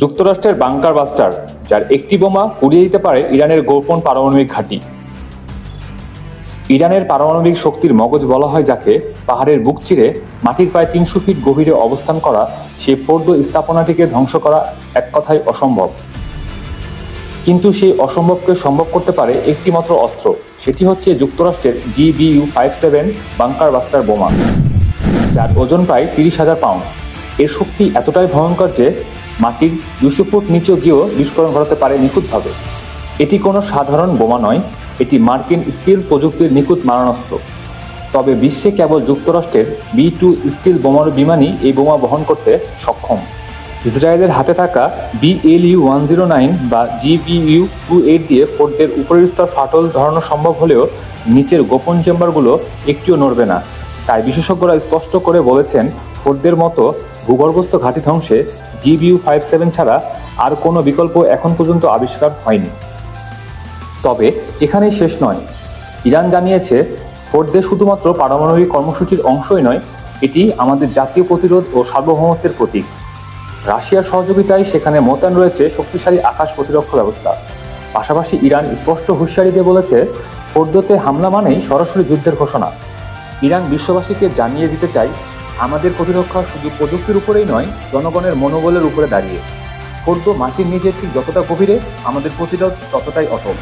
যুক্তরাষ্ট্রের bunker buster, যার একটি বোমা গুড়িয়ে দিতে পারে ইরানের গোপন পারমাণবিক ঘাঁটি। ইরানের পারমাণবিক শক্তির মগজ বলা হয় যাকে, পাহাড়ের বুক চিরে মাটির প্রায় ৩০০ ফিট গভীরে অবস্থান করা সেই ফোর্ডো স্থাপনাটিকে ধ্বংস করা এক কথায় অসম্ভব। কিন্তু সেই অসম্ভবকে সম্ভব করতে পারে একটি মাত্র অস্ত্র, সেটি হচ্ছে যুক্তরাষ্ট্রের GBU-57 বাংকার বাস্টার বোমা, যার ওজন প্রায় ৩০,০০০ পাউন্ড। এর শক্তি এতটাই ভয়ঙ্কর যে মাটির ২০০ ফুট নিচে গিয়েও বিস্ফোরণ ঘটাতে পারে নিখুঁতভাবে। এটি কোনো সাধারণ বোমা নয়, এটি মার্কিন স্টিল প্রযুক্তির নিখুঁত মারণাস্ত্র। তবে বিশ্বে কেবল যুক্তরাষ্ট্রের B-2 স্টিল বোমারু বিমানই এই বোমা বহন করতে সক্ষম। ইসরায়েলের হাতে থাকা BLU-109 বা GBU-28 দিয়ে ফোর্ডের উপরের স্তর ফাটল ধরানো সম্ভব হলেও নিচের গোপন চেম্বারগুলো একটিও নড়বে না। তাই বিশেষজ্ঞরা স্পষ্ট করে বলেছেন, ফোর্ডের মতো ভূগর্ভস্থ ঘাঁটি ধ্বংসে GBU-57 ছাড়া আর কোনো বিকল্প এখন পর্যন্ত আবিষ্কার হয়নি। তবে এখানেই শেষ নয়। ইরান জানিয়েছে, ফোর্ডে শুধুমাত্র পারমাণবিক কর্মসূচির অংশই নয়, এটি আমাদের জাতীয় প্রতিরোধ ও সার্বভৌমত্বের প্রতীক। রাশিয়ার সহযোগিতায় সেখানে মোতায়েন রয়েছে শক্তিশালী আকাশ প্রতিরক্ষা ব্যবস্থা। পাশাপাশি ইরান স্পষ্ট হুঁশিয়ারি দিয়ে বলেছে, ফোর্দোতে হামলা মানেই সরাসরি যুদ্ধের ঘোষণা। ইরান বিশ্ববাসীকে জানিয়ে দিতে চাই, আমাদের প্রতিরক্ষা শুধু প্রযুক্তির উপরেই নয়, জনগণের মনোবলের উপরে দাঁড়িয়ে। ফোর্দো মাটির নিচে ঠিক যতটা গভীরে, আমাদের প্রতিরোধ ততটাই অটল।